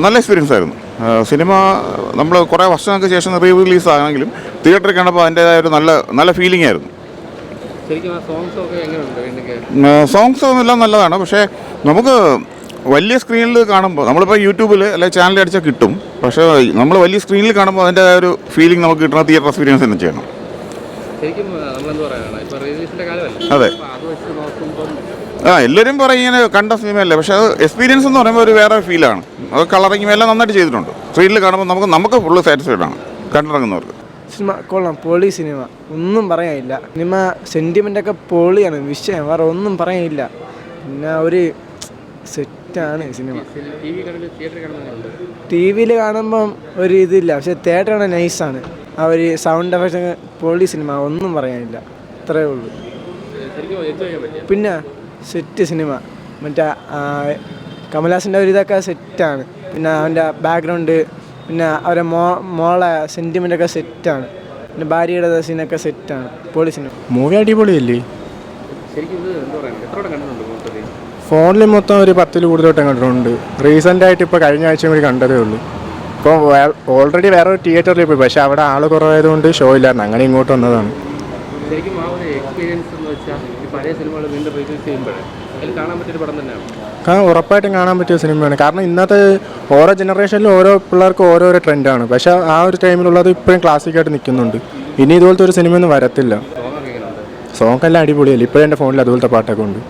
നല്ല എക്സ്പീരിയൻസ് ആയിരുന്നു. സിനിമ നമ്മൾ കുറേ വർഷങ്ങൾക്ക് ശേഷം റീ റിലീസ് ആണെങ്കിലും തിയേറ്ററിൽ കണ്ടപ്പോൾ അതിൻ്റേതായ ഒരു നല്ല നല്ല ഫീലിംഗ് ആയിരുന്നു. സോങ്സ് എല്ലാം നല്ലതാണ്. പക്ഷേ നമുക്ക് വലിയ സ്ക്രീനിൽ കാണുമ്പോൾ നമ്മളിപ്പോൾ യൂട്യൂബിൽ അല്ലെങ്കിൽ ചാനൽ അടിച്ചാൽ കിട്ടും. പക്ഷേ നമ്മൾ വലിയ സ്ക്രീനിൽ കാണുമ്പോൾ അതിൻ്റേതായ ഒരു ഫീലിംഗ് നമുക്ക് കിട്ടുന്ന തിയേറ്റർ എക്സ്പീരിയൻസ് തന്നെ ചെയ്യണം. അതെ, എല്ലാവരും പറയും ഇങ്ങനെ കണ്ട സിനിമയല്ലേ, പക്ഷേ അത് എക്സ്പീരിയൻസ് എന്ന് പറയുമ്പോൾ ഒരു വേറെ ഫീലാണ്. അത് കളറിങ്ങും എല്ലാം നന്നായിട്ട് ചെയ്തിട്ടുണ്ട്. സ്ക്രീനിൽ കാണുമ്പോൾ നമുക്ക് ഫുള്ള് സാറ്റിസ്ഫൈഡ് ആണ് കണ്ടിറങ്ങുന്നവർക്ക്. സിനിമ കൊള്ളാം, പൊളി സിനിമ, ഒന്നും പറയാനില്ല. സിനിമ സെൻറ്റിമെൻ്റൊക്കെ പൊളിയാണ്, വിഷയം വേറെ ഒന്നും പറയാനില്ല. പിന്നെ ഒരു സെറ്റാണ് സിനിമ. ടി വിയിൽ കാണുമ്പം ഒരു ഇതില്ല, പക്ഷേ തിയേറ്റർ കാണാൻ നൈസാണ്. ആ ഒരു സൗണ്ട് എഫക്റ്റ് പൊളി സിനിമ, ഒന്നും പറയാനില്ല, അത്രയേ ഉള്ളൂ. പിന്നെ സെറ്റ് സിനിമ, മറ്റേ കമൽഹാസൻ്റെ ഒരു ഇതൊക്കെ സെറ്റാണ്. പിന്നെ അവൻ്റെ ബാക്ക്ഗ്രൗണ്ട്, പിന്നെ അവരെ മോളെ സെൻറ്റിമെൻ്റൊക്കെ സെറ്റാണ്. പിന്നെ ഭാര്യയുടെ സീനൊക്കെ സെറ്റാണ്, പൊളി സിനിമ. മൂവി അടിപൊളിയല്ലേ? ഫോണിൽ മൊത്തം ഒരു 10 കൂടുതലോട്ടം കണ്ടിട്ടുണ്ട്. റീസെൻ്റായിട്ട് ഇപ്പോൾ കഴിഞ്ഞ ആഴ്ചയും കൂടി കണ്ടതേ ഉള്ളൂ. ഇപ്പോൾ ഓൾറെഡി വേറെ ഒരു തിയേറ്ററിൽ പോയി, പക്ഷേ അവിടെ ആൾ കുറവായതുകൊണ്ട് ഷോ ഇല്ലായിരുന്നു, അങ്ങനെ ഇങ്ങോട്ട് വന്നതാണ്. ഉറപ്പായിട്ടും കാണാൻ പറ്റിയ സിനിമയാണ്. കാരണം ഇന്നത്തെ ഓരോ ജനറേഷനിലും ഓരോ പിള്ളേർക്കും ഓരോരോ ട്രെൻഡാണ്. പക്ഷേ ആ ഒരു ടൈമിലുള്ളത് ഇപ്പോഴും ക്ലാസിക്കായിട്ട് നിൽക്കുന്നുണ്ട്. ഇനി ഇതുപോലത്തെ ഒരു സിനിമയൊന്നും വരത്തില്ല. സോങ് എല്ലാം അടിപൊളിയല്ലേ, ഇപ്പോഴും എൻ്റെ ഫോണിൽ അതുപോലത്തെ പാട്ടൊക്കെ ഉണ്ട്.